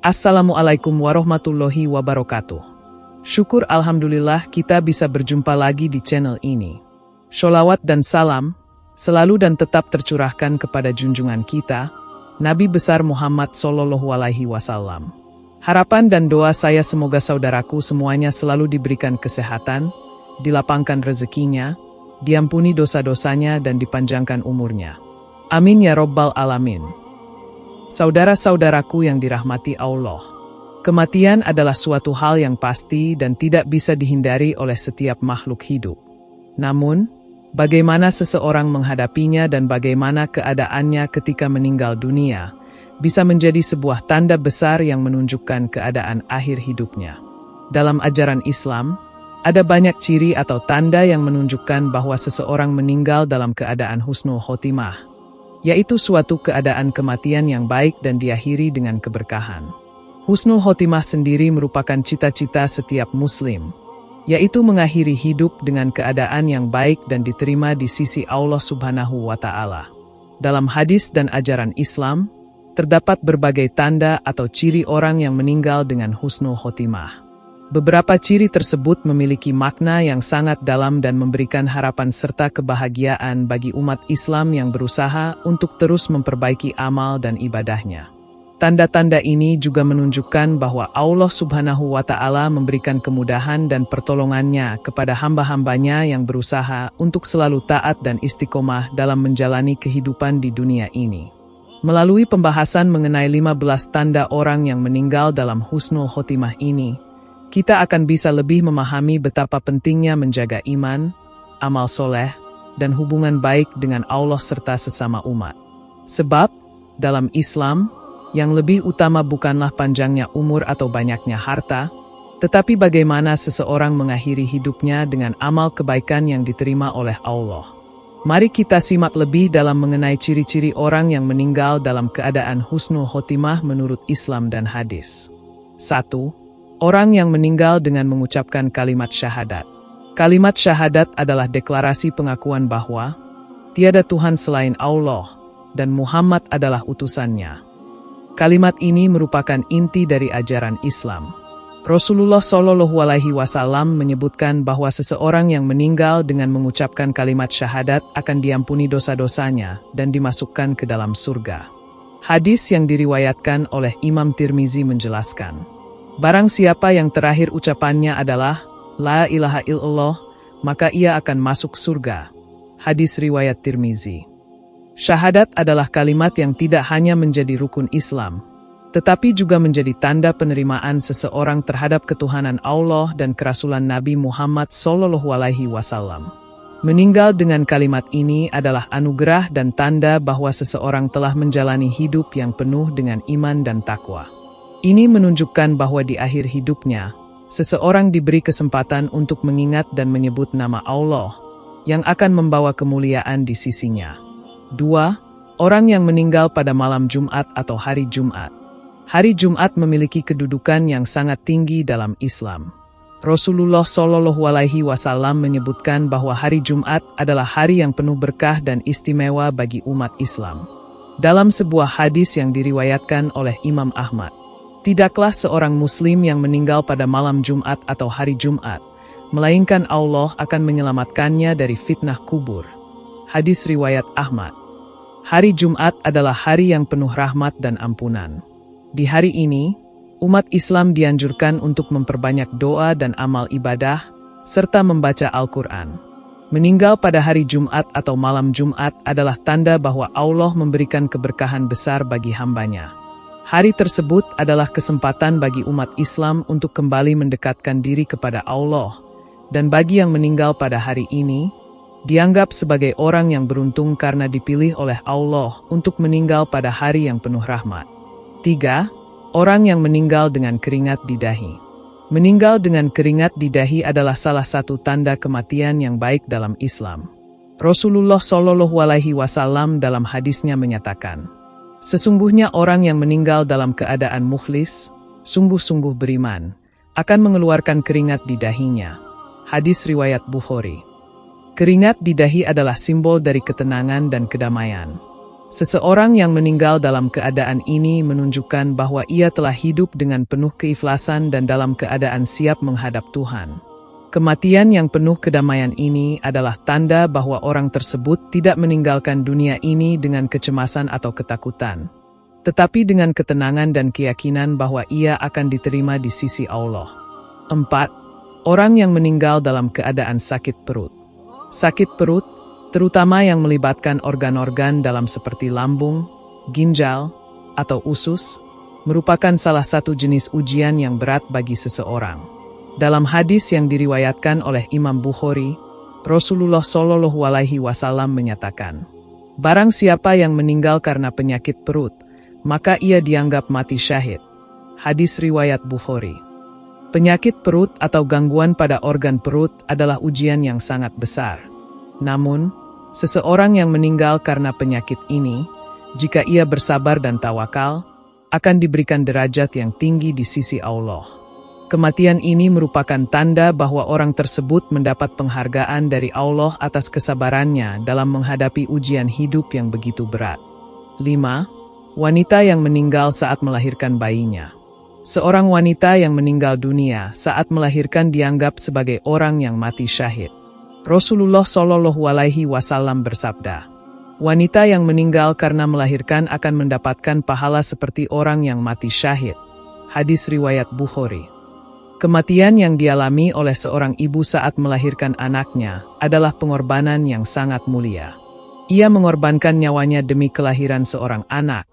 Assalamualaikum warahmatullahi wabarakatuh. Syukur alhamdulillah kita bisa berjumpa lagi di channel ini. Sholawat dan salam selalu dan tetap tercurahkan kepada junjungan kita, Nabi besar Muhammad SAW. Harapan dan doa saya semoga saudaraku semuanya selalu diberikan kesehatan, dilapangkan rezekinya, diampuni dosa-dosanya dan dipanjangkan umurnya. Amin ya Rabbal Alamin. Saudara-saudaraku yang dirahmati Allah, kematian adalah suatu hal yang pasti dan tidak bisa dihindari oleh setiap makhluk hidup. Namun, bagaimana seseorang menghadapinya dan bagaimana keadaannya ketika meninggal dunia, bisa menjadi sebuah tanda besar yang menunjukkan keadaan akhir hidupnya. Dalam ajaran Islam, ada banyak ciri atau tanda yang menunjukkan bahwa seseorang meninggal dalam keadaan husnul khotimah, yaitu suatu keadaan kematian yang baik dan diakhiri dengan keberkahan. Husnul khotimah sendiri merupakan cita-cita setiap muslim, yaitu mengakhiri hidup dengan keadaan yang baik dan diterima di sisi Allah Subhanahu wa Ta'ala. Dalam hadis dan ajaran Islam, terdapat berbagai tanda atau ciri orang yang meninggal dengan husnul khotimah. Beberapa ciri tersebut memiliki makna yang sangat dalam dan memberikan harapan serta kebahagiaan bagi umat Islam yang berusaha untuk terus memperbaiki amal dan ibadahnya. Tanda-tanda ini juga menunjukkan bahwa Allah Subhanahu wa Ta'ala memberikan kemudahan dan pertolongannya kepada hamba-hambanya yang berusaha untuk selalu taat dan istiqomah dalam menjalani kehidupan di dunia ini. Melalui pembahasan mengenai 15 tanda orang yang meninggal dalam husnul khotimah ini, kita akan bisa lebih memahami betapa pentingnya menjaga iman, amal soleh, dan hubungan baik dengan Allah serta sesama umat. Sebab, dalam Islam, yang lebih utama bukanlah panjangnya umur atau banyaknya harta, tetapi bagaimana seseorang mengakhiri hidupnya dengan amal kebaikan yang diterima oleh Allah. Mari kita simak lebih dalam mengenai ciri-ciri orang yang meninggal dalam keadaan husnul khotimah menurut Islam dan hadis. 1. Orang yang meninggal dengan mengucapkan kalimat syahadat. Kalimat syahadat adalah deklarasi pengakuan bahwa tiada Tuhan selain Allah dan Muhammad adalah utusannya. Kalimat ini merupakan inti dari ajaran Islam. Rasulullah SAW menyebutkan bahwa seseorang yang meninggal dengan mengucapkan kalimat syahadat akan diampuni dosa-dosanya dan dimasukkan ke dalam surga. Hadis yang diriwayatkan oleh Imam Tirmizi menjelaskan, barang siapa yang terakhir ucapannya adalah La ilaha illallah, maka ia akan masuk surga. Hadis riwayat Tirmizi. Syahadat adalah kalimat yang tidak hanya menjadi rukun Islam, tetapi juga menjadi tanda penerimaan seseorang terhadap ketuhanan Allah dan kerasulan Nabi Muhammad SAW. Meninggal dengan kalimat ini adalah anugerah dan tanda bahwa seseorang telah menjalani hidup yang penuh dengan iman dan takwa. Ini menunjukkan bahwa di akhir hidupnya, seseorang diberi kesempatan untuk mengingat dan menyebut nama Allah, yang akan membawa kemuliaan di sisinya. 2. Orang yang meninggal pada malam Jumat atau hari Jumat. Hari Jumat memiliki kedudukan yang sangat tinggi dalam Islam. Rasulullah SAW menyebutkan bahwa hari Jumat adalah hari yang penuh berkah dan istimewa bagi umat Islam. Dalam sebuah hadis yang diriwayatkan oleh Imam Ahmad, tidaklah seorang muslim yang meninggal pada malam Jumat atau hari Jumat, melainkan Allah akan menyelamatkannya dari fitnah kubur. Hadis riwayat Ahmad. Hari Jumat adalah hari yang penuh rahmat dan ampunan. Di hari ini, umat Islam dianjurkan untuk memperbanyak doa dan amal ibadah, serta membaca Al-Quran. Meninggal pada hari Jumat atau malam Jumat adalah tanda bahwa Allah memberikan keberkahan besar bagi hambanya. Hari tersebut adalah kesempatan bagi umat Islam untuk kembali mendekatkan diri kepada Allah, dan bagi yang meninggal pada hari ini, dianggap sebagai orang yang beruntung karena dipilih oleh Allah untuk meninggal pada hari yang penuh rahmat. 3. Orang yang meninggal dengan keringat di dahi. Meninggal dengan keringat di dahi adalah salah satu tanda kematian yang baik dalam Islam. Rasulullah SAW dalam hadisnya menyatakan, sesungguhnya orang yang meninggal dalam keadaan mukhlis, sungguh-sungguh beriman, akan mengeluarkan keringat di dahinya. Hadis riwayat Bukhari. Keringat di dahi adalah simbol dari ketenangan dan kedamaian. Seseorang yang meninggal dalam keadaan ini menunjukkan bahwa ia telah hidup dengan penuh keikhlasan dan dalam keadaan siap menghadap Tuhan. Kematian yang penuh kedamaian ini adalah tanda bahwa orang tersebut tidak meninggalkan dunia ini dengan kecemasan atau ketakutan, tetapi dengan ketenangan dan keyakinan bahwa ia akan diterima di sisi Allah. 4. Orang yang meninggal dalam keadaan sakit perut. Sakit perut, terutama yang melibatkan organ-organ dalam seperti lambung, ginjal, atau usus, merupakan salah satu jenis ujian yang berat bagi seseorang. Dalam hadis yang diriwayatkan oleh Imam Bukhari, Rasulullah Shallallahu Alaihi Wasallam menyatakan, "Barang siapa yang meninggal karena penyakit perut, maka ia dianggap mati syahid." Hadis riwayat Bukhari. Penyakit perut atau gangguan pada organ perut adalah ujian yang sangat besar. Namun, seseorang yang meninggal karena penyakit ini, jika ia bersabar dan tawakal, akan diberikan derajat yang tinggi di sisi Allah. Kematian ini merupakan tanda bahwa orang tersebut mendapat penghargaan dari Allah atas kesabarannya dalam menghadapi ujian hidup yang begitu berat. 5. Wanita yang meninggal saat melahirkan bayinya. Seorang wanita yang meninggal dunia saat melahirkan dianggap sebagai orang yang mati syahid. Rasulullah Shallallahu Alaihi Wasallam bersabda, "Wanita yang meninggal karena melahirkan akan mendapatkan pahala seperti orang yang mati syahid." Hadis riwayat Bukhari. Kematian yang dialami oleh seorang ibu saat melahirkan anaknya adalah pengorbanan yang sangat mulia. Ia mengorbankan nyawanya demi kelahiran seorang anak,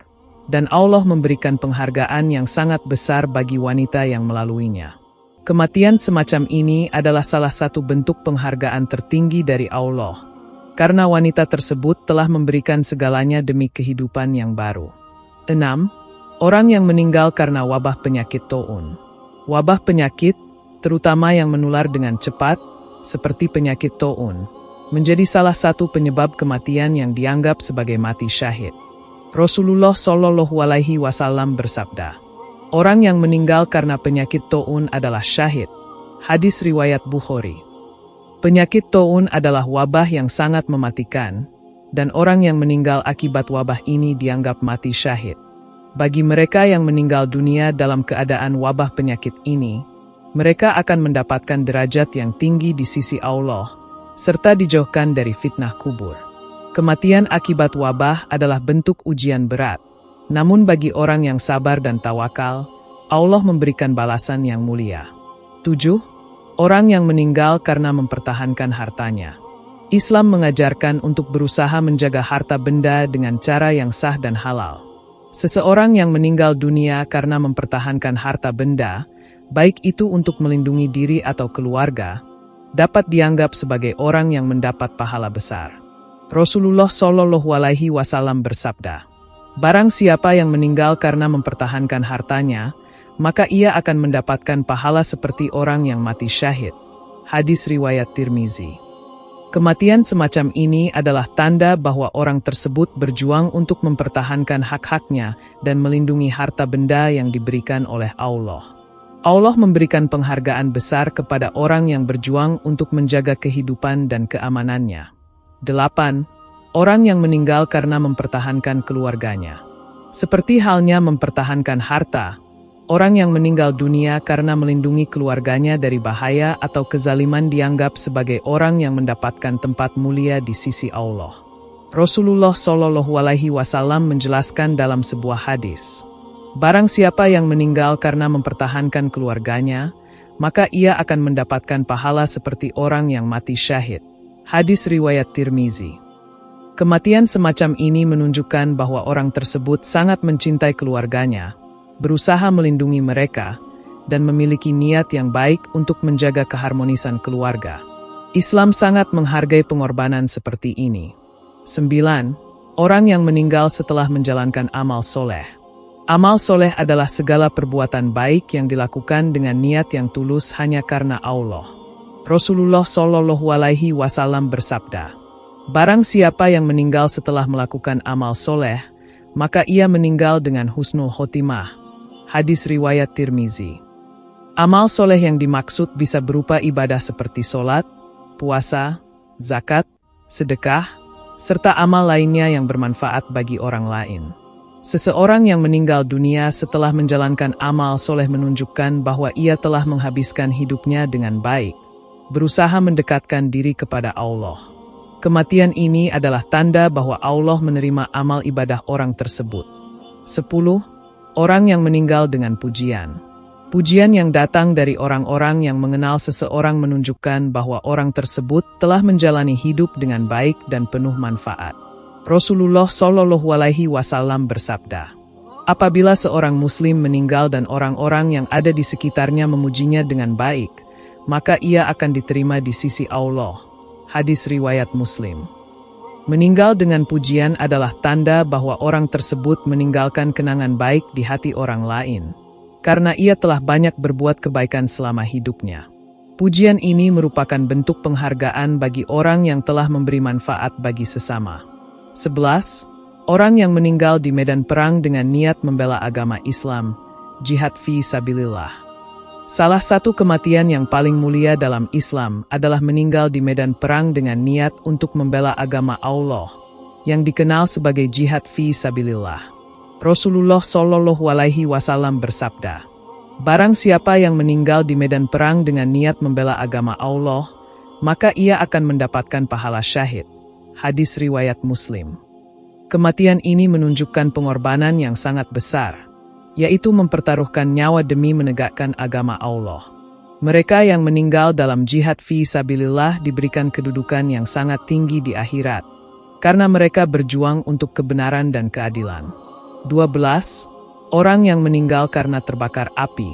dan Allah memberikan penghargaan yang sangat besar bagi wanita yang melaluinya. Kematian semacam ini adalah salah satu bentuk penghargaan tertinggi dari Allah, karena wanita tersebut telah memberikan segalanya demi kehidupan yang baru. 6. Orang yang meninggal karena wabah penyakit taun. Wabah penyakit, terutama yang menular dengan cepat, seperti penyakit taun, menjadi salah satu penyebab kematian yang dianggap sebagai mati syahid. Rasulullah Shallallahu Alaihi Wasallam bersabda, "Orang yang meninggal karena penyakit taun adalah syahid." Hadis riwayat Bukhari. Penyakit taun adalah wabah yang sangat mematikan, dan orang yang meninggal akibat wabah ini dianggap mati syahid. Bagi mereka yang meninggal dunia dalam keadaan wabah penyakit ini, mereka akan mendapatkan derajat yang tinggi di sisi Allah, serta dijauhkan dari fitnah kubur. Kematian akibat wabah adalah bentuk ujian berat. Namun bagi orang yang sabar dan tawakal, Allah memberikan balasan yang mulia. 7. Orang yang meninggal karena mempertahankan hartanya. Islam mengajarkan untuk berusaha menjaga harta benda dengan cara yang sah dan halal. Seseorang yang meninggal dunia karena mempertahankan harta benda, baik itu untuk melindungi diri atau keluarga, dapat dianggap sebagai orang yang mendapat pahala besar. Rasulullah Shallallahu Alaihi Wasallam bersabda, "Barang siapa yang meninggal karena mempertahankan hartanya, maka ia akan mendapatkan pahala seperti orang yang mati syahid." Hadis riwayat Tirmizi. Kematian semacam ini adalah tanda bahwa orang tersebut berjuang untuk mempertahankan hak-haknya dan melindungi harta benda yang diberikan oleh Allah. Allah memberikan penghargaan besar kepada orang yang berjuang untuk menjaga kehidupan dan keamanannya. 8. Orang yang meninggal karena mempertahankan keluarganya. Seperti halnya mempertahankan harta, orang yang meninggal dunia karena melindungi keluarganya dari bahaya atau kezaliman dianggap sebagai orang yang mendapatkan tempat mulia di sisi Allah. Rasulullah Shallallahu Alaihi Wasallam menjelaskan dalam sebuah hadis, "Barang siapa yang meninggal karena mempertahankan keluarganya, maka ia akan mendapatkan pahala seperti orang yang mati syahid." Hadis riwayat Tirmizi. Kematian semacam ini menunjukkan bahwa orang tersebut sangat mencintai keluarganya, berusaha melindungi mereka, dan memiliki niat yang baik untuk menjaga keharmonisan keluarga. Islam sangat menghargai pengorbanan seperti ini. 9. Orang yang meninggal setelah menjalankan amal soleh. Amal soleh adalah segala perbuatan baik yang dilakukan dengan niat yang tulus hanya karena Allah. Rasulullah Shallallahu Alaihi Wasallam bersabda, "Barang siapa yang meninggal setelah melakukan amal soleh, maka ia meninggal dengan husnul khotimah." Hadis riwayat Tirmizi. Amal soleh yang dimaksud bisa berupa ibadah seperti sholat, puasa, zakat, sedekah, serta amal lainnya yang bermanfaat bagi orang lain. Seseorang yang meninggal dunia setelah menjalankan amal soleh menunjukkan bahwa ia telah menghabiskan hidupnya dengan baik, berusaha mendekatkan diri kepada Allah. Kematian ini adalah tanda bahwa Allah menerima amal ibadah orang tersebut. 10. Orang yang meninggal dengan pujian. Pujian yang datang dari orang-orang yang mengenal seseorang menunjukkan bahwa orang tersebut telah menjalani hidup dengan baik dan penuh manfaat. Rasulullah Shallallahu Alaihi Wasallam bersabda, apabila seorang muslim meninggal dan orang-orang yang ada di sekitarnya memujinya dengan baik, maka ia akan diterima di sisi Allah. Hadis riwayat Muslim. Meninggal dengan pujian adalah tanda bahwa orang tersebut meninggalkan kenangan baik di hati orang lain, karena ia telah banyak berbuat kebaikan selama hidupnya. Pujian ini merupakan bentuk penghargaan bagi orang yang telah memberi manfaat bagi sesama. 11. Orang yang meninggal di medan perang dengan niat membela agama Islam, jihad fi sabilillah. Salah satu kematian yang paling mulia dalam Islam adalah meninggal di medan perang dengan niat untuk membela agama Allah, yang dikenal sebagai jihad fi sabilillah. Rasulullah Shallallahu Alaihi Wasallam bersabda, barang siapa yang meninggal di medan perang dengan niat membela agama Allah, maka ia akan mendapatkan pahala syahid. Hadis riwayat Muslim. Kematian ini menunjukkan pengorbanan yang sangat besar, yaitu mempertaruhkan nyawa demi menegakkan agama Allah. Mereka yang meninggal dalam jihad fi sabilillah diberikan kedudukan yang sangat tinggi di akhirat, karena mereka berjuang untuk kebenaran dan keadilan. 12. Orang yang meninggal karena terbakar api.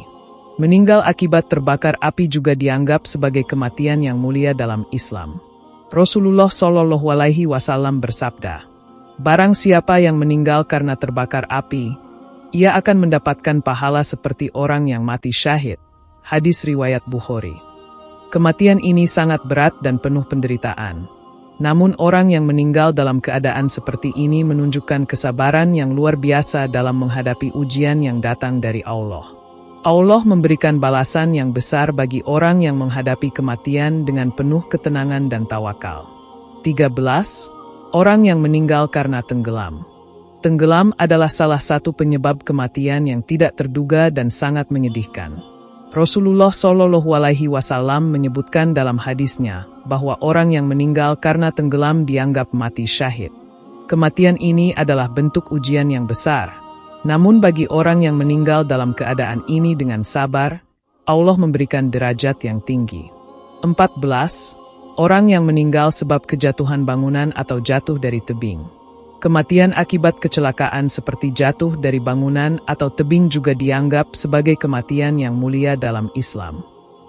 Meninggal akibat terbakar api juga dianggap sebagai kematian yang mulia dalam Islam. Rasulullah Shallallahu Alaihi Wasallam bersabda, barang siapa yang meninggal karena terbakar api, ia akan mendapatkan pahala seperti orang yang mati syahid. Hadis riwayat Bukhari. Kematian ini sangat berat dan penuh penderitaan. Namun orang yang meninggal dalam keadaan seperti ini menunjukkan kesabaran yang luar biasa dalam menghadapi ujian yang datang dari Allah. Allah memberikan balasan yang besar bagi orang yang menghadapi kematian dengan penuh ketenangan dan tawakal. 13. Orang yang meninggal karena tenggelam. Tenggelam adalah salah satu penyebab kematian yang tidak terduga dan sangat menyedihkan. Rasulullah Shallallahu Alaihi Wasallam menyebutkan dalam hadisnya bahwa orang yang meninggal karena tenggelam dianggap mati syahid. Kematian ini adalah bentuk ujian yang besar. Namun bagi orang yang meninggal dalam keadaan ini dengan sabar, Allah memberikan derajat yang tinggi. 14. Orang yang meninggal sebab kejatuhan bangunan atau jatuh dari tebing. Kematian akibat kecelakaan seperti jatuh dari bangunan atau tebing juga dianggap sebagai kematian yang mulia dalam Islam.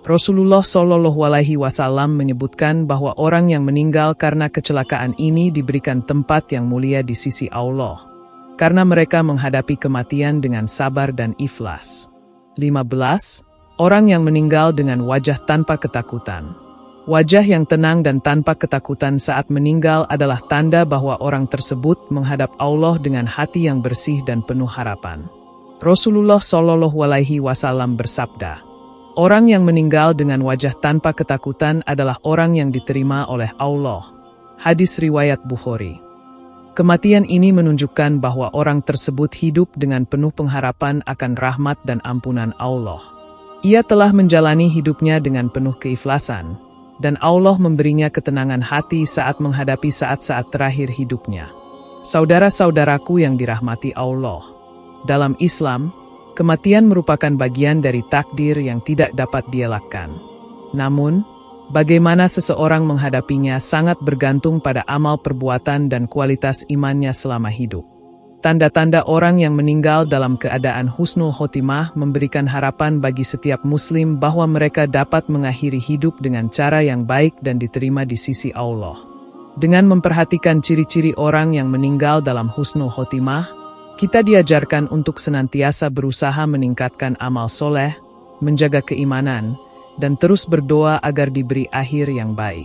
Rasulullah Shallallahu Alaihi Wasallam menyebutkan bahwa orang yang meninggal karena kecelakaan ini diberikan tempat yang mulia di sisi Allah, karena mereka menghadapi kematian dengan sabar dan ikhlas. 15. Orang yang meninggal dengan wajah tanpa ketakutan. Wajah yang tenang dan tanpa ketakutan saat meninggal adalah tanda bahwa orang tersebut menghadap Allah dengan hati yang bersih dan penuh harapan. Rasulullah Shallallahu Alaihi Wasallam bersabda, orang yang meninggal dengan wajah tanpa ketakutan adalah orang yang diterima oleh Allah. Hadis riwayat Bukhari. Kematian ini menunjukkan bahwa orang tersebut hidup dengan penuh pengharapan akan rahmat dan ampunan Allah. Ia telah menjalani hidupnya dengan penuh keikhlasan, dan Allah memberinya ketenangan hati saat menghadapi saat-saat terakhir hidupnya. Saudara-saudaraku yang dirahmati Allah, dalam Islam, kematian merupakan bagian dari takdir yang tidak dapat dielakkan. Namun, bagaimana seseorang menghadapinya sangat bergantung pada amal perbuatan dan kualitas imannya selama hidup. Tanda-tanda orang yang meninggal dalam keadaan husnul khotimah memberikan harapan bagi setiap muslim bahwa mereka dapat mengakhiri hidup dengan cara yang baik dan diterima di sisi Allah. Dengan memperhatikan ciri-ciri orang yang meninggal dalam husnul khotimah, kita diajarkan untuk senantiasa berusaha meningkatkan amal soleh, menjaga keimanan, dan terus berdoa agar diberi akhir yang baik.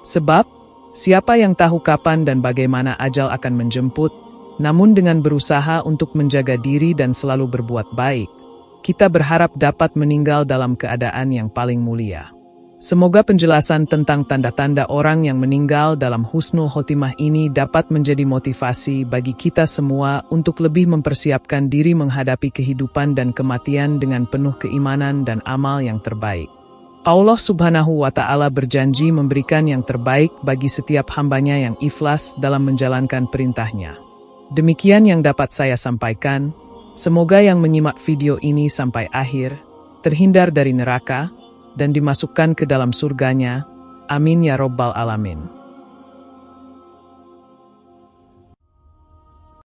Sebab, siapa yang tahu kapan dan bagaimana ajal akan menjemput, namun dengan berusaha untuk menjaga diri dan selalu berbuat baik, kita berharap dapat meninggal dalam keadaan yang paling mulia. Semoga penjelasan tentang tanda-tanda orang yang meninggal dalam husnul khotimah ini dapat menjadi motivasi bagi kita semua untuk lebih mempersiapkan diri menghadapi kehidupan dan kematian dengan penuh keimanan dan amal yang terbaik. Allah Subhanahu wa Ta'ala berjanji memberikan yang terbaik bagi setiap hambanya yang ikhlas dalam menjalankan perintahnya. Demikian yang dapat saya sampaikan. Semoga yang menyimak video ini sampai akhir terhindar dari neraka dan dimasukkan ke dalam surganya. Amin ya Rabbal Alamin.